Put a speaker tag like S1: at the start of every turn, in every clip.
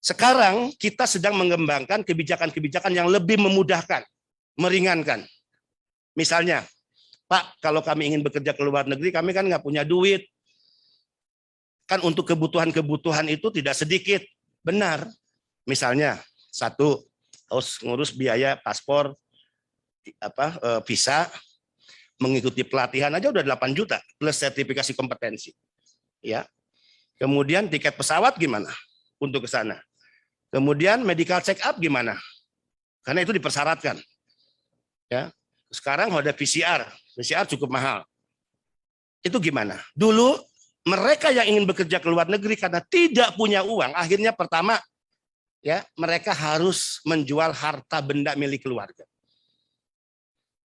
S1: Sekarang kita sedang mengembangkan kebijakan-kebijakan yang lebih memudahkan, meringankan. Misalnya, Pak, kalau kami ingin bekerja ke luar negeri, kami kan nggak punya duit. Kan untuk kebutuhan-kebutuhan itu tidak sedikit. Benar. Misalnya, satu, harus ngurus biaya paspor, visa, mengikuti pelatihan aja udah 8 juta, plus sertifikasi kompetensi. Ya. Kemudian tiket pesawat gimana untuk ke sana? Kemudian medical check up gimana? Karena itu dipersyaratkan. Ya. Sekarang ada PCR cukup mahal. Itu gimana? Dulu mereka yang ingin bekerja ke luar negeri karena tidak punya uang, akhirnya pertama ya, mereka harus menjual harta benda milik keluarga.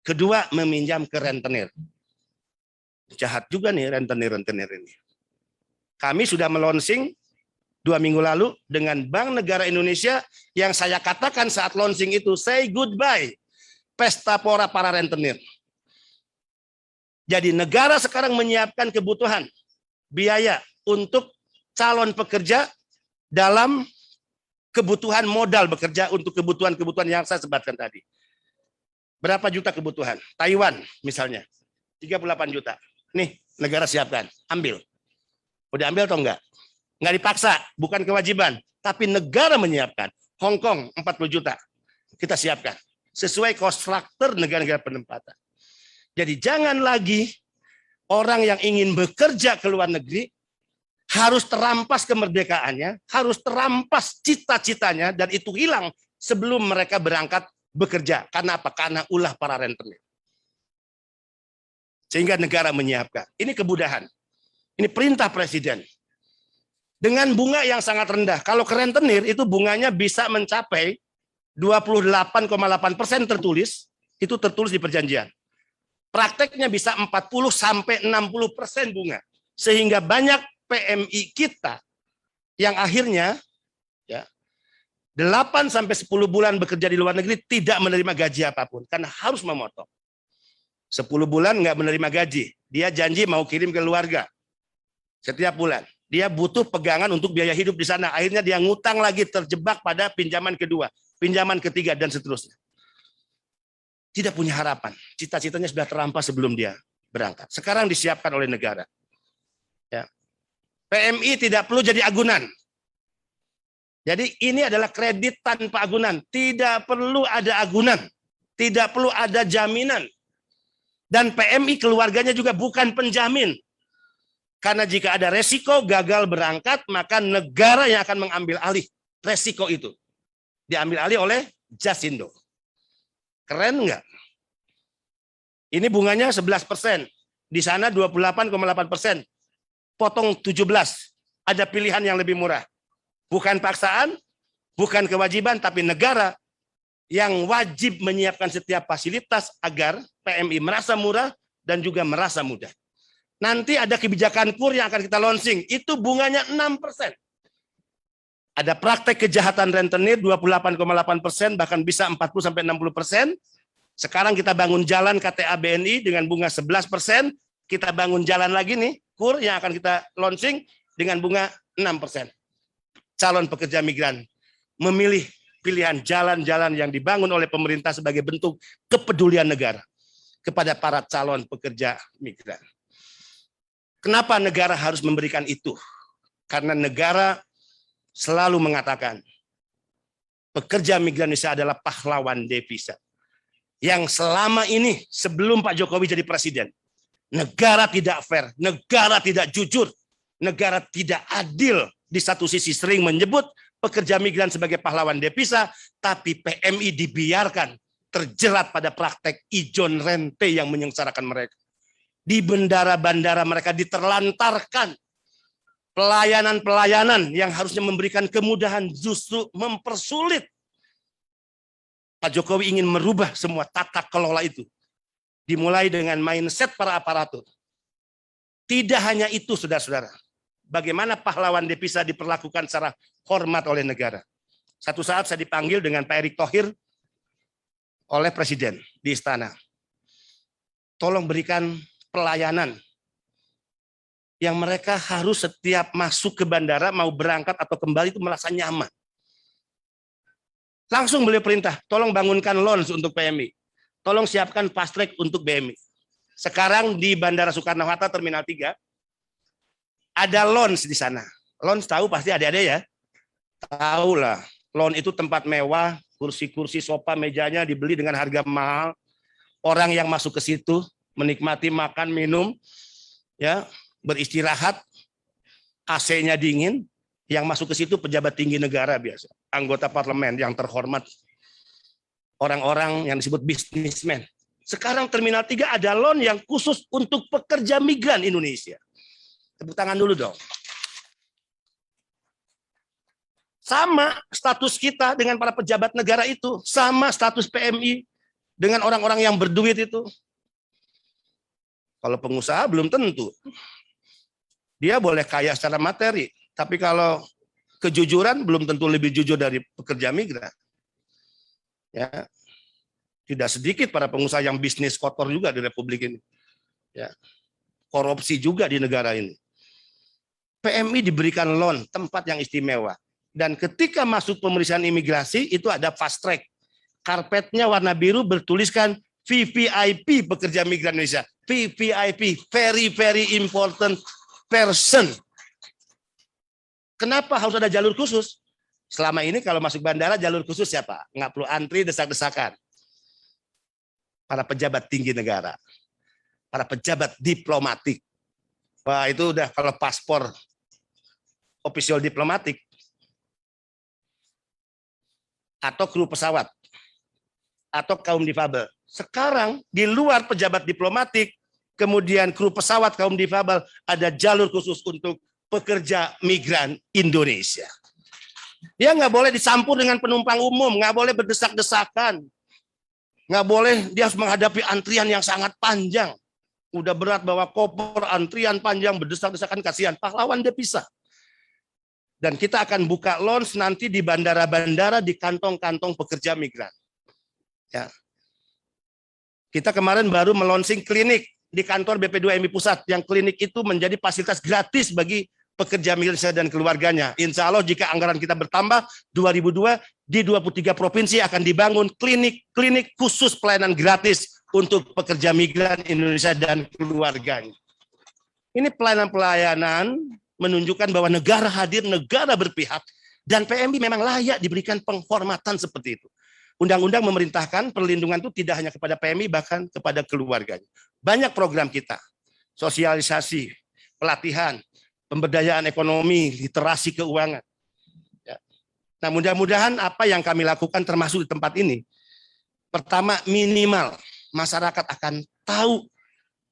S1: Kedua, meminjam ke rentenir. Jahat juga nih rentenir ini. Kami sudah melonsing 2 minggu lalu dengan Bank Negara Indonesia yang saya katakan saat launching itu, say goodbye, pesta pora para rentenir. Jadi negara sekarang menyiapkan kebutuhan biaya untuk calon pekerja dalam kebutuhan modal bekerja untuk kebutuhan-kebutuhan yang saya sebutkan tadi. Berapa juta kebutuhan? Taiwan misalnya, 38 juta. Nih, negara siapkan, ambil. Udah ambil atau enggak? Nggak dipaksa, bukan kewajiban, tapi negara menyiapkan. Hong Kong 40 juta, kita siapkan. Sesuai cost structure negara-negara penempatan. Jadi jangan lagi orang yang ingin bekerja ke luar negeri harus terampas kemerdekaannya, harus terampas cita-citanya, dan itu hilang sebelum mereka berangkat bekerja. Karena apa? Karena ulah para rentenir. Sehingga negara menyiapkan. Ini kemudahan. Ini perintah presiden. Dengan bunga yang sangat rendah. Kalau ke rentenir itu bunganya bisa mencapai 28,8% tertulis, itu tertulis di perjanjian. Prakteknya bisa 40-60% bunga. Sehingga banyak PMI kita yang akhirnya ya 8-10 bulan bekerja di luar negeri tidak menerima gaji apapun karena harus memotong. 10 bulan nggak menerima gaji, dia janji mau kirim ke keluarga setiap bulan. Dia butuh pegangan untuk biaya hidup di sana. Akhirnya dia ngutang lagi, terjebak pada pinjaman kedua, pinjaman ketiga, dan seterusnya. Tidak punya harapan. Cita-citanya sudah terampas sebelum dia berangkat. Sekarang disiapkan oleh negara. Ya. PMI tidak perlu jadi agunan. Jadi ini adalah kredit tanpa agunan. Tidak perlu ada agunan. Tidak perlu ada jaminan. Dan PMI keluarganya juga bukan penjamin. Karena jika ada resiko gagal berangkat, maka negara yang akan mengambil alih resiko itu. Diambil alih oleh Jasindo. Keren nggak? Ini bunganya 11%. Di sana 28,8%. Potong 17. Ada pilihan yang lebih murah. Bukan paksaan, bukan kewajiban, tapi negara yang wajib menyiapkan setiap fasilitas agar PMI merasa murah dan juga merasa mudah. Nanti ada kebijakan KUR yang akan kita launching, itu bunganya 6%. Ada praktek kejahatan rentenir 28,8%, bahkan bisa 40-60%. Sekarang kita bangun jalan KTA BNI dengan bunga 11%, kita bangun jalan lagi nih, KUR yang akan kita launching dengan bunga 6%. Calon pekerja migran memilih pilihan jalan-jalan yang dibangun oleh pemerintah sebagai bentuk kepedulian negara kepada para calon pekerja migran. Kenapa negara harus memberikan itu? Karena negara selalu mengatakan pekerja migran Indonesia adalah pahlawan devisa. Yang selama ini sebelum Pak Jokowi jadi presiden, negara tidak fair, negara tidak jujur, negara tidak adil. Di satu sisi sering menyebut pekerja migran sebagai pahlawan devisa, tapi PMI dibiarkan terjerat pada praktek ijon rente yang menyengsarakan mereka. Di bandara-bandara mereka diterlantarkan. Pelayanan-pelayanan yang harusnya memberikan kemudahan justru mempersulit. Pak Jokowi ingin merubah semua tata kelola itu. Dimulai dengan mindset para aparatur. Tidak hanya itu, saudara-saudara. Bagaimana pahlawan devisa diperlakukan secara hormat oleh negara. Satu saat saya dipanggil dengan Pak Erick Thohir oleh Presiden di Istana. Tolong berikan pelayanan yang mereka harus setiap masuk ke bandara, mau berangkat atau kembali itu merasa nyaman. Langsung beliau perintah, tolong bangunkan lounge untuk PMI. Tolong siapkan fast track untuk BMI. Sekarang di Bandara Soekarno-Hatta Terminal 3, ada lounge di sana. Lounge tahu pasti adik-adik ya? Tahu lah. Lounge itu tempat mewah, kursi-kursi, sofa, mejanya dibeli dengan harga mahal. Orang yang masuk ke situ menikmati makan, minum, ya, beristirahat, AC-nya dingin. Yang masuk ke situ pejabat tinggi negara biasa, anggota parlemen yang terhormat, orang-orang yang disebut bisnismen. Sekarang Terminal 3 ada lounge yang khusus untuk pekerja migran Indonesia. Tepuk tangan dulu dong. Sama status kita dengan para pejabat negara itu, sama status PMI dengan orang-orang yang berduit itu. Kalau pengusaha belum tentu. Dia boleh kaya secara materi, tapi kalau kejujuran belum tentu lebih jujur dari pekerja migran. Ya. Tidak sedikit para pengusaha yang bisnis kotor juga di Republik ini. Ya. Korupsi juga di negara ini. PMI diberikan loan, tempat yang istimewa. Dan ketika masuk pemeriksaan imigrasi, itu ada fast track. Karpetnya warna biru bertuliskan VVIP pekerja migran Indonesia. VVIP, very very important person. Kenapa harus ada jalur khusus? Selama ini kalau masuk bandara jalur khusus siapa? Nggak perlu antri desak-desakan. Para pejabat tinggi negara. Para pejabat diplomatik. Wah itu udah kalau paspor official diplomatik. Atau kru pesawat. Atau kaum difabel. Sekarang di luar pejabat diplomatik, kemudian kru pesawat kaum difabel, ada jalur khusus untuk pekerja migran Indonesia. Dia nggak boleh dicampur dengan penumpang umum, nggak boleh berdesak-desakan, nggak boleh dia harus menghadapi antrian yang sangat panjang. Udah berat bawa koper, antrian panjang, berdesak-desakan, kasihan. Pahlawan dia pisah. Dan kita akan buka lounge nanti di bandara-bandara, di kantong-kantong pekerja migran. Ya. Kita kemarin baru melonsing klinik di kantor BP2MI Pusat, yang klinik itu menjadi fasilitas gratis bagi pekerja migran dan keluarganya. Insya Allah jika anggaran kita bertambah, 2002 di 23 provinsi akan dibangun klinik khusus pelayanan gratis untuk pekerja migran Indonesia dan keluarganya. Ini pelayanan-pelayanan menunjukkan bahwa negara hadir, negara berpihak, dan PMI memang layak diberikan penghormatan seperti itu. Undang-undang memerintahkan perlindungan itu tidak hanya kepada PMI, bahkan kepada keluarganya. Banyak program kita, sosialisasi, pelatihan, pemberdayaan ekonomi, literasi keuangan. Ya. Nah mudah-mudahan apa yang kami lakukan termasuk di tempat ini, pertama minimal masyarakat akan tahu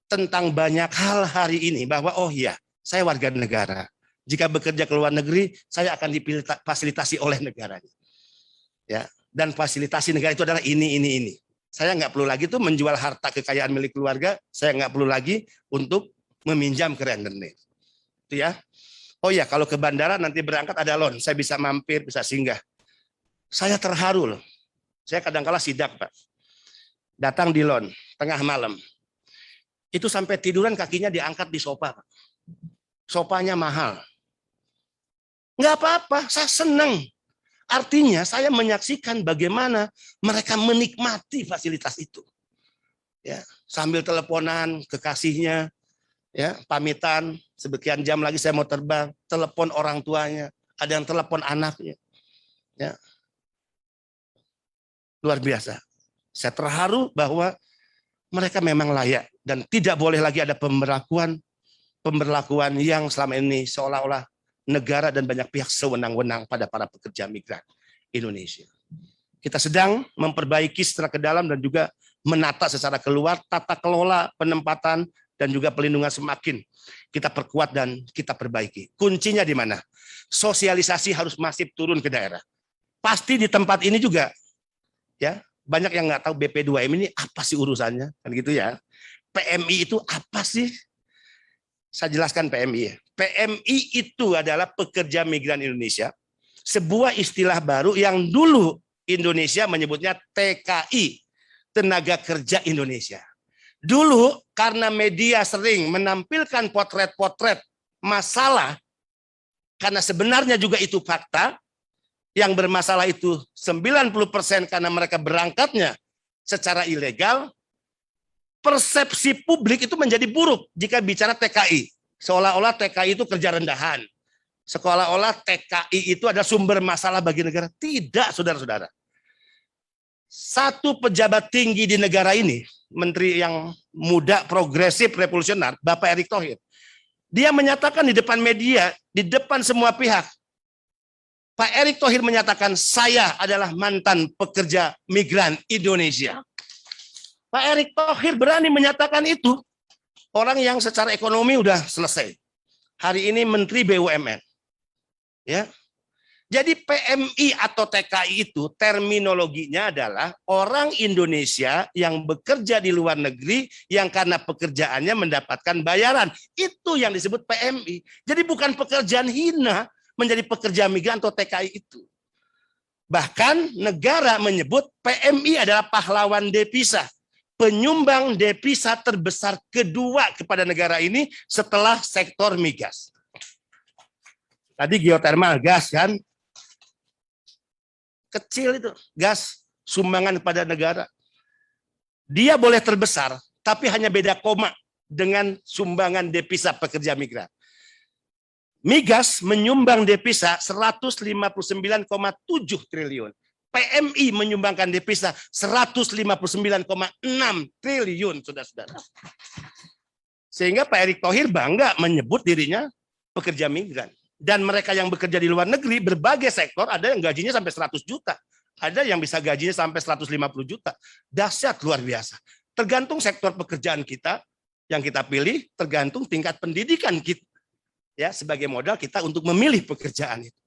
S1: tentang banyak hal hari ini, bahwa oh iya, saya warga negara. Jika bekerja ke luar negeri, saya akan difasilitasi oleh negaranya. Ya, dan fasilitasi negara itu adalah ini. Saya nggak perlu lagi tuh menjual harta kekayaan milik keluarga. Saya nggak perlu lagi untuk meminjam ke rentenir. Itu ya. Oh ya, kalau ke bandara nanti berangkat ada lounge, saya bisa mampir, bisa singgah. Saya terharu loh. Saya kadang-kala sidak, Pak. Datang di lounge tengah malam. Itu sampai tiduran kakinya diangkat di sofa, Pak. Sopanya mahal. Nggak apa-apa, saya senang. Artinya saya menyaksikan bagaimana mereka menikmati fasilitas itu. Ya, sambil teleponan kekasihnya, ya, pamitan, sekian jam lagi saya mau terbang, telepon orang tuanya, ada yang telepon anaknya. Ya. Luar biasa. Saya terharu bahwa mereka memang layak dan tidak boleh lagi ada pemberlakuan yang selama ini seolah-olah negara dan banyak pihak sewenang-wenang pada para pekerja migran Indonesia. Kita sedang memperbaiki secara ke dalam dan juga menata secara keluar tata kelola penempatan dan juga pelindungan semakin kita perkuat dan kita perbaiki. Kuncinya di mana? Sosialisasi harus masif turun ke daerah. Pasti di tempat ini juga, ya banyak yang nggak tahu BP2M ini apa sih urusannya, kan gitu ya. PMI itu apa sih? Saya jelaskan PMI ya. PMI itu adalah pekerja migran Indonesia, sebuah istilah baru yang dulu Indonesia menyebutnya TKI, Tenaga Kerja Indonesia. Dulu karena media sering menampilkan potret-potret masalah, karena sebenarnya juga itu fakta, yang bermasalah itu 90% karena mereka berangkatnya secara ilegal, persepsi publik itu menjadi buruk jika bicara TKI. Seolah-olah TKI itu kerja rendahan. Seolah-olah TKI itu adalah sumber masalah bagi negara. Tidak, saudara-saudara. Satu pejabat tinggi di negara ini, menteri yang muda, progresif, revolusioner, Bapak Erick Thohir, dia menyatakan di depan media, di depan semua pihak, Pak Erick Thohir menyatakan, saya adalah mantan pekerja migran Indonesia. Pak Erick Thohir berani menyatakan itu. Orang yang secara ekonomi udah selesai. Hari ini Menteri BUMN. Ya. Jadi PMI atau TKI itu terminologinya adalah orang Indonesia yang bekerja di luar negeri yang karena pekerjaannya mendapatkan bayaran. Itu yang disebut PMI. Jadi bukan pekerjaan hina menjadi pekerja migran atau TKI itu. Bahkan negara menyebut PMI adalah pahlawan devisa. Penyumbang devisa terbesar kedua kepada negara ini setelah sektor migas. Tadi geotermal, gas kan? Kecil itu, gas sumbangan pada negara. Dia boleh terbesar, tapi hanya beda koma dengan sumbangan devisa pekerja migran. Migas menyumbang devisa 159,7 triliun. PMI menyumbangkan devisa 159,6 triliun, saudara-saudara. Sehingga Pak Erick Thohir bangga menyebut dirinya pekerja migran. Dan mereka yang bekerja di luar negeri, berbagai sektor, ada yang gajinya sampai 100 juta. Ada yang bisa gajinya sampai 150 juta. Dahsyat, luar biasa. Tergantung sektor pekerjaan kita, yang kita pilih, tergantung tingkat pendidikan kita. Ya, sebagai modal kita untuk memilih pekerjaan itu.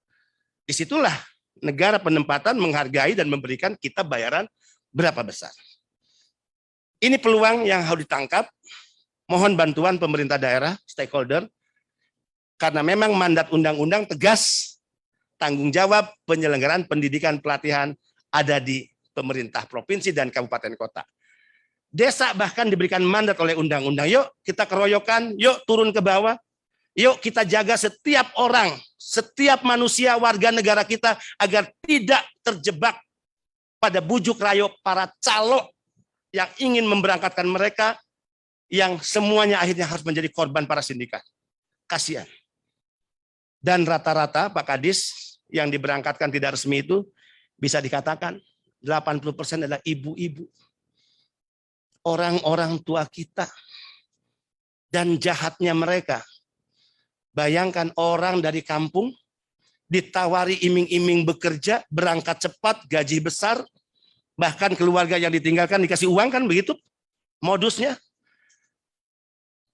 S1: Disitulah negara penempatan menghargai dan memberikan kita bayaran berapa besar. Ini peluang yang harus ditangkap. Mohon bantuan pemerintah daerah, stakeholder, karena memang mandat undang-undang tegas, tanggung jawab penyelenggaraan pendidikan pelatihan ada di pemerintah provinsi dan kabupaten kota. Desa bahkan diberikan mandat oleh undang-undang. Yuk kita keroyokan, yuk turun ke bawah, yuk kita jaga setiap orang, setiap manusia warga negara kita agar tidak terjebak pada bujuk rayu para calo yang ingin memberangkatkan mereka, yang semuanya akhirnya harus menjadi korban para sindikat. Kasihan. Dan rata-rata Pak Kadis yang diberangkatkan tidak resmi itu bisa dikatakan 80% adalah ibu-ibu. Orang-orang tua kita. Dan jahatnya mereka. Bayangkan orang dari kampung ditawari iming-iming bekerja, berangkat cepat, gaji besar, bahkan keluarga yang ditinggalkan dikasih uang, kan begitu modusnya.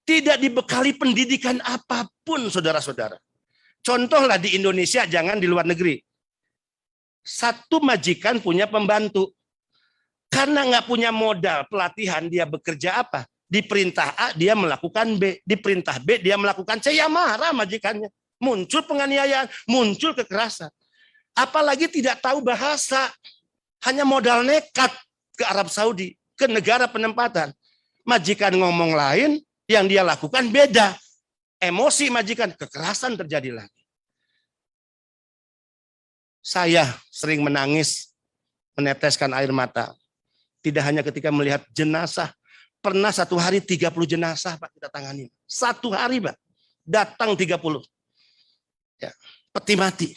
S1: Tidak dibekali pendidikan apapun, saudara-saudara. Contohlah di Indonesia, jangan di luar negeri. Satu majikan punya pembantu. Karena nggak punya modal pelatihan, dia bekerja apa? Di perintah A, dia melakukan B. Di perintah B, dia melakukan C. Ya marah majikannya. Muncul penganiayaan, muncul kekerasan. Apalagi tidak tahu bahasa. Hanya modal nekat ke Arab Saudi, ke negara penempatan. Majikan ngomong lain, yang dia lakukan beda. Emosi majikan, kekerasan terjadi lagi. Saya sering menangis, meneteskan air mata. Tidak hanya ketika melihat jenazah. Pernah satu hari 30 jenazah Pak kita tangani. Satu hari Pak, datang 30. Ya, peti mati.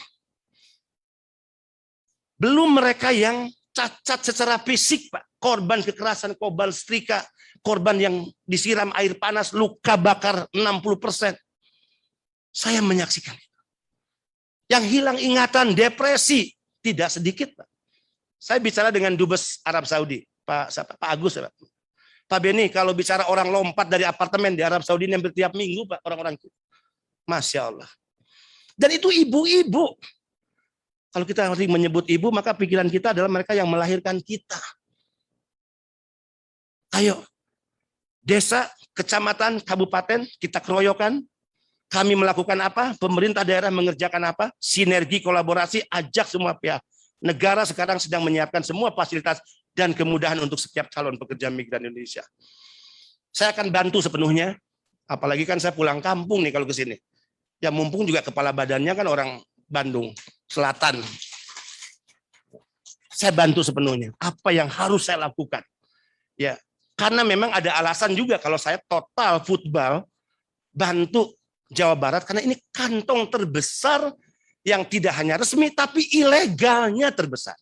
S1: Belum mereka yang cacat secara fisik Pak. Korban kekerasan, korban setrika, korban yang disiram air panas, luka bakar 60%. Saya menyaksikan itu. Yang hilang ingatan, depresi, tidak sedikit Pak. Saya bicara dengan Dubes Arab Saudi, Pak Agus, Pak. Pak Beni, kalau bicara orang lompat dari apartemen di Arab Saudi hampir tiap minggu Pak, orang-orang itu. Masya Allah. Dan itu ibu-ibu. Kalau kita harus menyebut ibu, maka pikiran kita adalah mereka yang melahirkan kita. Ayo, desa, kecamatan, kabupaten, kita keroyokan. Kami melakukan apa? Pemerintah daerah mengerjakan apa? Sinergi, kolaborasi, ajak semua pihak. Negara sekarang sedang menyiapkan semua fasilitas dan kemudahan untuk setiap calon pekerja migran Indonesia. Saya akan bantu sepenuhnya. Apalagi kan saya pulang kampung nih kalau ke sini. Ya mumpung juga kepala badannya kan orang Bandung Selatan. saya bantu sepenuhnya. Apa yang harus saya lakukan? Ya, karena memang ada alasan juga kalau saya total football bantu Jawa Barat, karena ini kantong terbesar yang tidak hanya resmi tapi ilegalnya terbesar.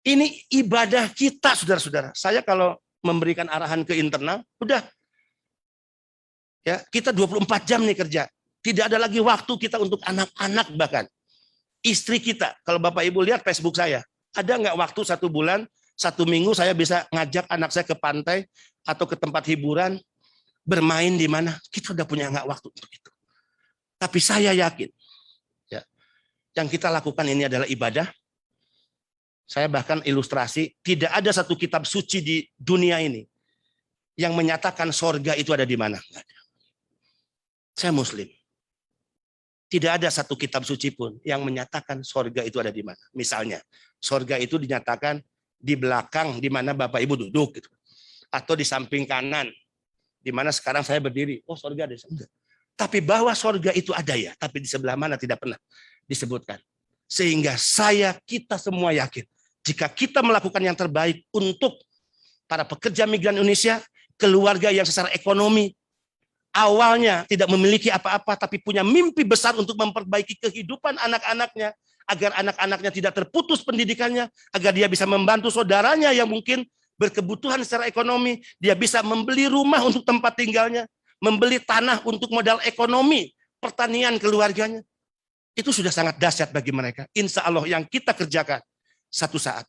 S1: Ini ibadah kita, saudara-saudara. Saya kalau memberikan arahan ke internal, udah ya, kita 24 jam nih kerja. Tidak ada lagi waktu kita untuk anak-anak, bahkan istri kita. Kalau Bapak Ibu lihat Facebook saya, ada nggak waktu 1 bulan, 1 minggu saya bisa ngajak anak saya ke pantai atau ke tempat hiburan, bermain di mana? Kita udah punya nggak waktu untuk itu. Tapi saya yakin, ya, yang kita lakukan ini adalah ibadah. Saya bahkan ilustrasi, tidak ada satu kitab suci di dunia ini yang menyatakan sorga itu ada di mana. Saya Muslim. Tidak ada satu kitab suci pun yang menyatakan sorga itu ada di mana. Misalnya, sorga itu dinyatakan di belakang di mana Bapak Ibu duduk, gitu. Atau di samping kanan, di mana sekarang saya berdiri. Oh, sorga ada. Tapi bahwa sorga itu ada ya, tapi di sebelah mana tidak pernah disebutkan. Sehingga kita semua yakin, jika kita melakukan yang terbaik untuk para pekerja migran Indonesia, keluarga yang secara ekonomi awalnya tidak memiliki apa-apa, tapi punya mimpi besar untuk memperbaiki kehidupan anak-anaknya, agar anak-anaknya tidak terputus pendidikannya, agar dia bisa membantu saudaranya yang mungkin berkebutuhan secara ekonomi, dia bisa membeli rumah untuk tempat tinggalnya, membeli tanah untuk modal ekonomi, pertanian keluarganya. Itu sudah sangat dahsyat bagi mereka. Insya Allah yang kita kerjakan, satu saat,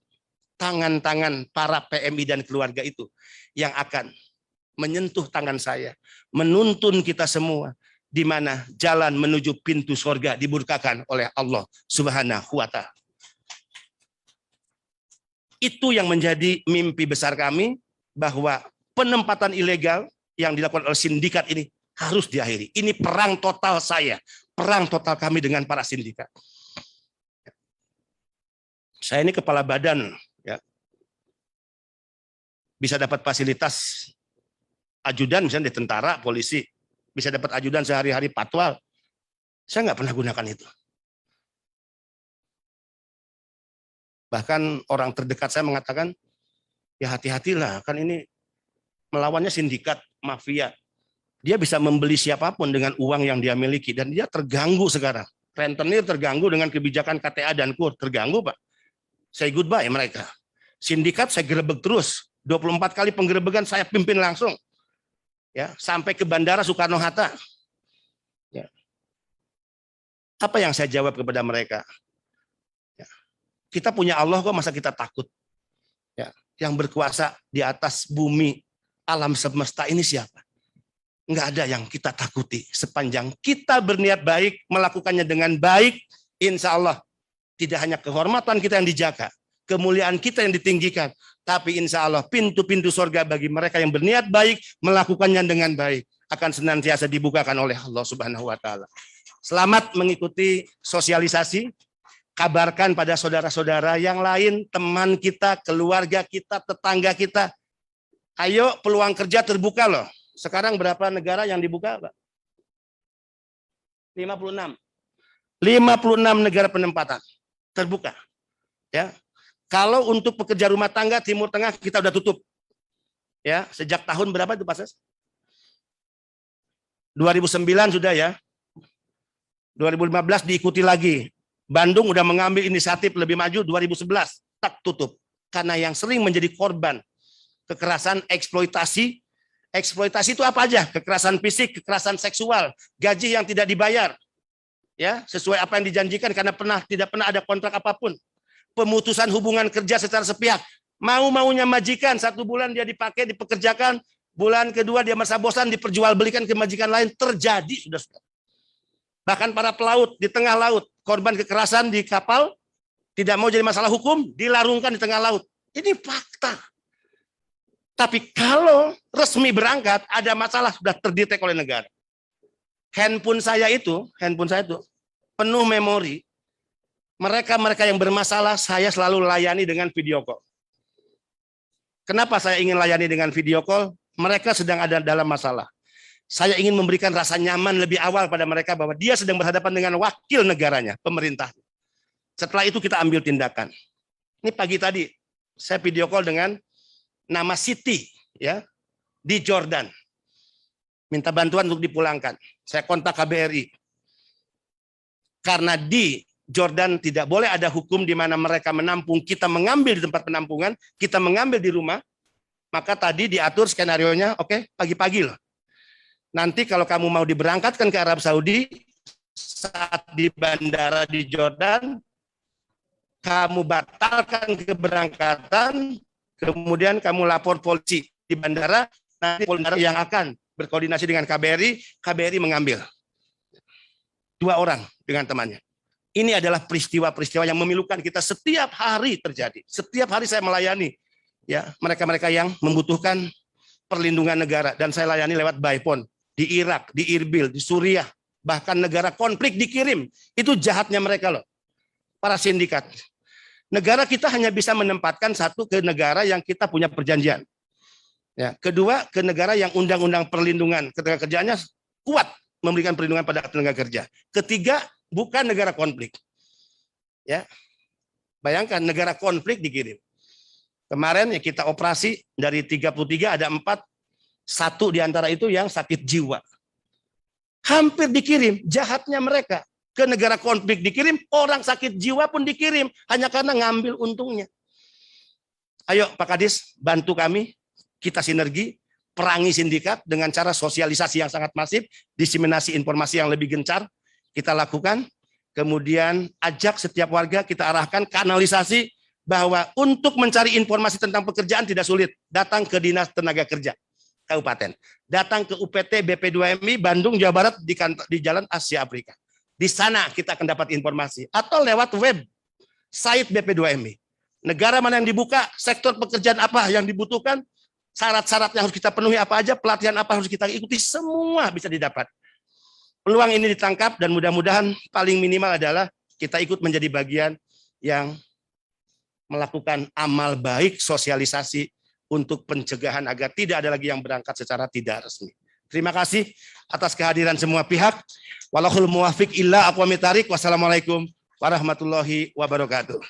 S1: tangan-tangan para PMI dan keluarga itu yang akan menyentuh tangan saya, menuntun kita semua di mana jalan menuju pintu surga dibukakan oleh Allah Subhanahu wa Ta'ala. Itu yang menjadi mimpi besar kami, bahwa penempatan ilegal yang dilakukan oleh sindikat ini harus diakhiri. Ini perang total saya, perang total kami dengan para sindikat. Saya ini kepala badan, ya, bisa dapat fasilitas ajudan misalnya di tentara, polisi, bisa dapat ajudan sehari-hari patwal. Saya nggak pernah gunakan itu. Bahkan orang terdekat saya mengatakan, ya hati-hatilah, kan ini melawannya sindikat, mafia. Dia bisa membeli siapapun dengan uang yang dia miliki, dan dia terganggu sekarang. Rentenir terganggu dengan kebijakan KTA dan KUR, terganggu Pak. Say goodbye mereka. Sindikat saya gerebek terus, 24 kali penggerebekan saya pimpin langsung. Ya, sampai ke Bandara Soekarno-Hatta. Ya. Apa yang saya jawab kepada mereka? Ya. Kita punya Allah kok, masa kita takut? Ya. Yang berkuasa di atas bumi, alam semesta ini siapa? Enggak ada yang kita takuti. Sepanjang kita berniat baik, melakukannya dengan baik, insya Allah tidak hanya kehormatan kita yang dijaga, kemuliaan kita yang ditinggikan, tapi insya Allah pintu-pintu surga bagi mereka yang berniat baik, melakukannya dengan baik, akan senantiasa dibukakan oleh Allah Subhanahu wa Ta'ala. Selamat mengikuti sosialisasi, kabarkan pada saudara-saudara yang lain, teman kita, keluarga kita, tetangga kita. Ayo, peluang kerja terbuka loh. Sekarang berapa negara yang dibuka, Pak? 56. 56 negara penempatan terbuka. Ya. Kalau untuk pekerja rumah tangga Timur Tengah kita udah tutup. Ya, sejak tahun berapa itu Pak Ses? 2009 sudah ya. 2015 diikuti lagi. Bandung udah mengambil inisiatif lebih maju, 2011 tak tutup. Karena yang sering menjadi korban kekerasan, eksploitasi. Eksploitasi itu apa aja? Kekerasan fisik, kekerasan seksual, gaji yang tidak dibayar. Ya, sesuai apa yang dijanjikan karena tidak pernah ada kontrak apapun. Pemutusan hubungan kerja secara sepihak. Mau-maunya majikan, 1 bulan dia dipakai, dipekerjakan, bulan kedua dia merasa bosan, diperjualbelikan ke majikan lain, terjadi sudah. Bahkan para pelaut di tengah laut, korban kekerasan di kapal, tidak mau jadi masalah hukum, dilarungkan di tengah laut. Ini fakta. Tapi kalau resmi berangkat, ada masalah sudah terdetek oleh negara. Handphone saya itu penuh memori. Mereka yang bermasalah saya selalu layani dengan video call. Kenapa saya ingin layani dengan video call? Mereka sedang ada dalam masalah. Saya ingin memberikan rasa nyaman lebih awal pada mereka bahwa dia sedang berhadapan dengan wakil negaranya, pemerintah. Setelah itu kita ambil tindakan. Ini pagi tadi saya video call dengan nama Siti ya di Jordan. Minta bantuan untuk dipulangkan. Saya kontak KBRI. Karena di Jordan tidak boleh ada hukum di mana mereka menampung, kita mengambil di tempat penampungan, kita mengambil di rumah. Maka tadi diatur skenarionya, oke, pagi-pagi loh. Nanti kalau kamu mau diberangkatkan ke Arab Saudi, saat di bandara di Jordan, kamu batalkan keberangkatan, kemudian kamu lapor polisi di bandara, nanti polisi yang akan berkoordinasi dengan KBRI mengambil 2 orang dengan temannya. Ini adalah peristiwa-peristiwa yang memilukan kita setiap hari terjadi. Setiap hari saya melayani ya mereka-mereka yang membutuhkan perlindungan negara, dan saya layani lewat ByPhone di Irak, di Irbil, di Suriah, bahkan negara konflik dikirim. Itu jahatnya mereka loh, para sindikat. Negara kita hanya bisa menempatkan satu ke negara yang kita punya perjanjian. Ya, kedua ke negara yang undang-undang perlindungan ketenaga kerjaannya kuat memberikan perlindungan pada tenaga kerja. Ketiga, bukan negara konflik. Ya. Bayangkan negara konflik dikirim. Kemarin ya kita operasi dari 33 ada 4, 1 di antara itu yang sakit jiwa. Hampir dikirim, jahatnya mereka. Ke negara konflik dikirim, orang sakit jiwa pun dikirim hanya karena ngambil untungnya. Ayo Pak Kadis, bantu kami, kita sinergi, perangi sindikat dengan cara sosialisasi yang sangat masif, diseminasi informasi yang lebih gencar, kita lakukan, kemudian ajak setiap warga, kita arahkan kanalisasi bahwa untuk mencari informasi tentang pekerjaan tidak sulit, datang ke Dinas Tenaga Kerja Kabupaten, datang ke UPT BP2MI Bandung, Jawa Barat di Jalan Asia Afrika. Di sana kita akan dapat informasi, atau lewat web site BP2MI. Negara mana yang dibuka, sektor pekerjaan apa yang dibutuhkan, syarat-syarat yang harus kita penuhi apa aja, pelatihan apa harus kita ikuti, semua bisa didapat. Peluang ini ditangkap dan mudah-mudahan paling minimal adalah kita ikut menjadi bagian yang melakukan amal baik sosialisasi untuk pencegahan agar tidak ada lagi yang berangkat secara tidak resmi. Terima kasih atas kehadiran semua pihak. Wallahul muwaffiq illa aqwamit thariq. Wassalamualaikum warahmatullahi wabarakatuh.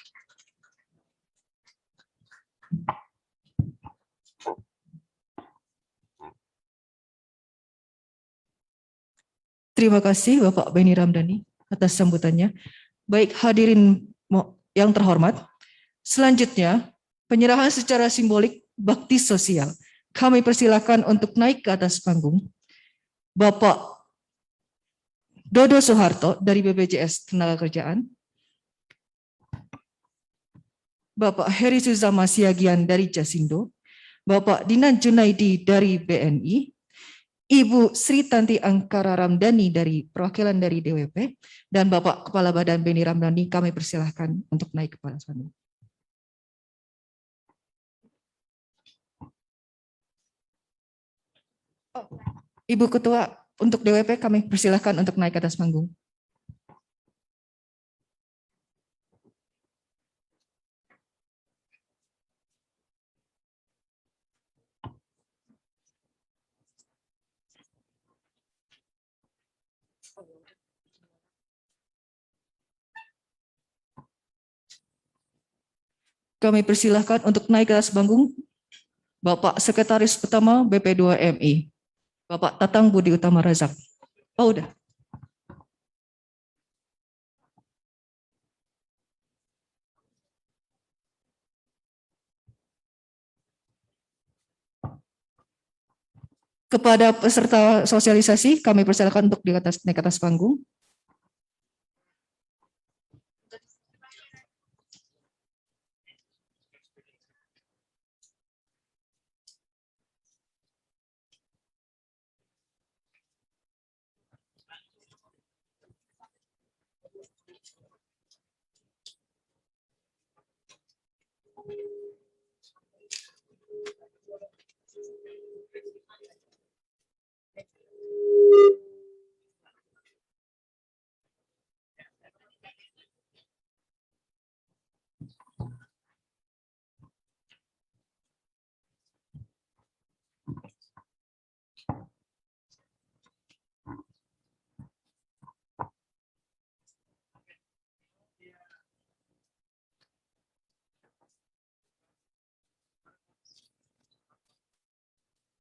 S2: Terima kasih Bapak Beni Ramdhani atas sambutannya. Baik hadirin yang terhormat, selanjutnya penyerahan secara simbolik bakti sosial. Kami persilakan untuk naik ke atas panggung Bapak Dodo Soeharto dari BPJS Tenagakerjaan, Bapak Heri Suzama Siagian dari Jasindo, Bapak Dinan Junaidi dari BNI, Ibu Sri Tanti Angkara Ramdhani dari perwakilan dari DWP, dan Bapak Kepala Badan Beni Ramdhani kami persilahkan untuk naik ke atas panggung. Ibu Ketua untuk DWP kami persilahkan untuk naik ke atas panggung. Kami persilahkan untuk naik ke atas panggung Bapak Sekretaris Utama BP2MI, Bapak Tatang Budi Utama Razak. Oh, udah. Kepada peserta sosialisasi, kami persilakan untuk naik ke atas panggung.